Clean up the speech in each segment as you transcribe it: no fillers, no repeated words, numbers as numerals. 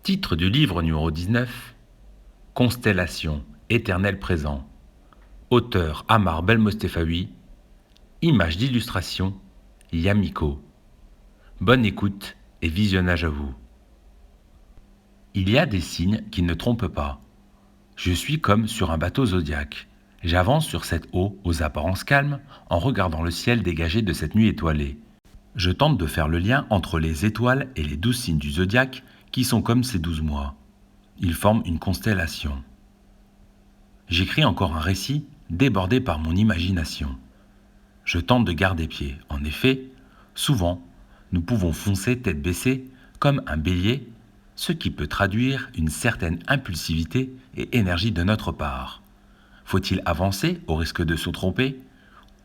Titre du livre numéro 19, Constellation, éternel présent. Auteur Ammar Belmostefawi. Image d'illustration Yamiko. Bonne écoute et visionnage à vous. Il y a des signes qui ne trompent pas. Je suis comme sur un bateau zodiaque. J'avance sur cette eau aux apparences calmes en regardant le ciel dégagé de cette nuit étoilée. Je tente de faire le lien entre les étoiles et les 12 signes du zodiaque qui sont comme ces 12 mois. Ils forment une constellation. J'écris encore un récit débordé par mon imagination. Je tente de garder pied. En effet, souvent, nous pouvons foncer tête baissée comme un bélier, ce qui peut traduire une certaine impulsivité et énergie de notre part. Faut-il avancer au risque de se tromper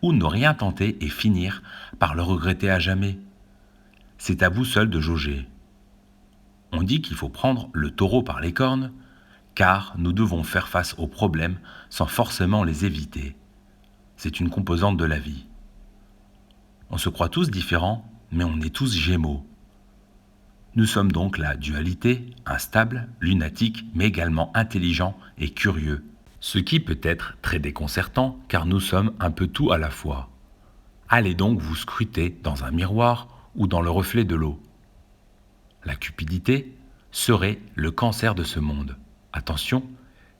ou ne rien tenter et finir par le regretter à jamais? C'est à vous seul de jauger. On dit qu'il faut prendre le taureau par les cornes, car nous devons faire face aux problèmes sans forcément les éviter. C'est une composante de la vie. On se croit tous différents, mais on est tous gémeaux. Nous sommes donc la dualité, instable, lunatique, mais également intelligent et curieux. Ce qui peut être très déconcertant, car nous sommes un peu tout à la fois. Allez donc vous scruter dans un miroir ou dans le reflet de l'eau. La cupidité serait le cancer de ce monde. Attention,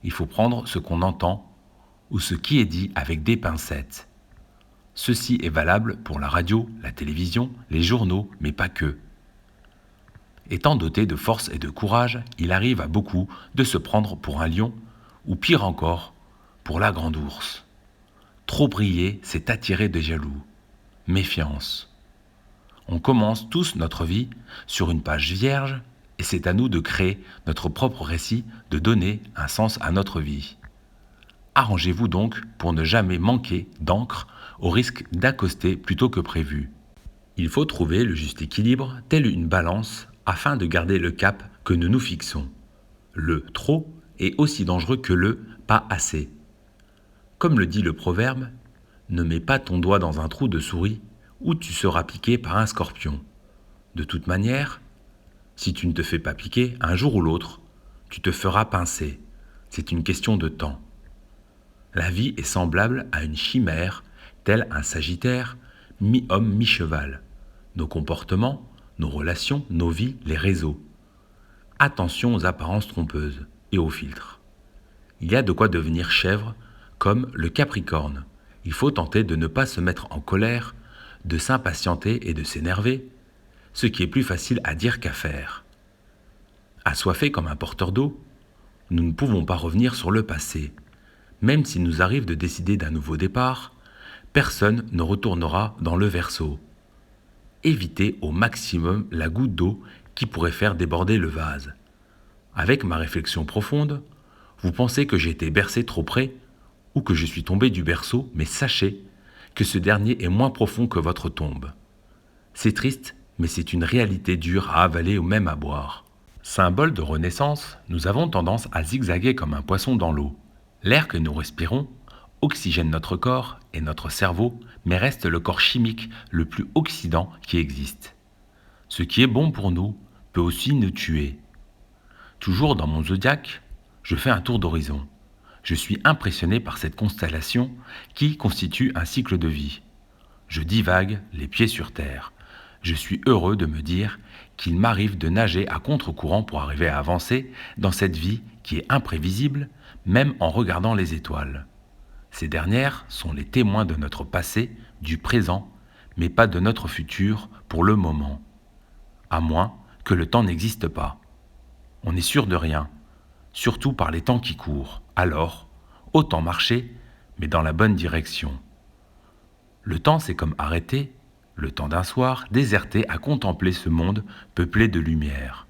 il faut prendre ce qu'on entend ou ce qui est dit avec des pincettes. Ceci est valable pour la radio, la télévision, les journaux, mais pas que. Étant doté de force et de courage, il arrive à beaucoup de se prendre pour un lion ou pire encore, pour la grande ours. Trop briller, c'est attirer des jaloux. Méfiance. On commence tous notre vie sur une page vierge et c'est à nous de créer notre propre récit, de donner un sens à notre vie. Arrangez-vous donc pour ne jamais manquer d'encre au risque d'accoster plutôt que prévu. Il faut trouver le juste équilibre, tel une balance, afin de garder le cap que nous nous fixons. Le trop est aussi dangereux que le pas assez. Comme le dit le proverbe, ne mets pas ton doigt dans un trou de souris ou tu seras piqué par un scorpion. De toute manière, si tu ne te fais pas piquer, un jour ou l'autre, tu te feras pincer. C'est une question de temps. La vie est semblable à une chimère, tel un sagittaire, mi-homme, mi-cheval. Nos comportements, nos relations, nos vies, les réseaux. Attention aux apparences trompeuses et aux filtres. Il y a de quoi devenir chèvre, comme le Capricorne. Il faut tenter de ne pas se mettre en colère, de s'impatienter et de s'énerver, ce qui est plus facile à dire qu'à faire. Assoiffés comme un porteur d'eau, nous ne pouvons pas revenir sur le passé. Même s'il nous arrive de décider d'un nouveau départ, personne ne retournera dans le verseau. Évitez au maximum la goutte d'eau qui pourrait faire déborder le vase. Avec ma réflexion profonde, vous pensez que j'ai été bercé trop près ou que je suis tombé du berceau, mais sachez que ce dernier est moins profond que votre tombe. C'est triste, mais c'est une réalité dure à avaler ou même à boire. Symbole de renaissance, nous avons tendance à zigzaguer comme un poisson dans l'eau. L'air que nous respirons oxygène notre corps et notre cerveau, mais reste le corps chimique le plus oxydant qui existe. Ce qui est bon pour nous peut aussi nous tuer. Toujours dans mon zodiaque, je fais un tour d'horizon. Je suis impressionné par cette constellation qui constitue un cycle de vie. Je divague les pieds sur terre. Je suis heureux de me dire qu'il m'arrive de nager à contre-courant pour arriver à avancer dans cette vie qui est imprévisible, même en regardant les étoiles. Ces dernières sont les témoins de notre passé, du présent, mais pas de notre futur pour le moment. À moins que le temps n'existe pas. On n'est sûr de rien, surtout par les temps qui courent. Alors, autant marcher, mais dans la bonne direction. Le temps, c'est comme arrêter, le temps d'un soir, déserté à contempler ce monde peuplé de lumière.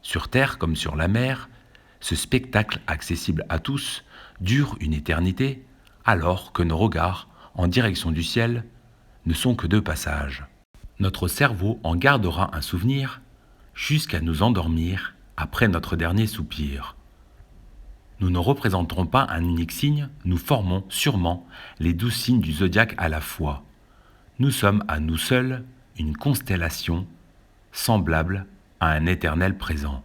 Sur terre comme sur la mer, ce spectacle accessible à tous dure une éternité, alors que nos regards, en direction du ciel, ne sont que de passage. Notre cerveau en gardera un souvenir jusqu'à nous endormir après notre dernier soupir. Nous ne représenterons pas un unique signe, nous formons sûrement les 12 signes du zodiaque à la fois. Nous sommes à nous seuls une constellation semblable à un éternel présent.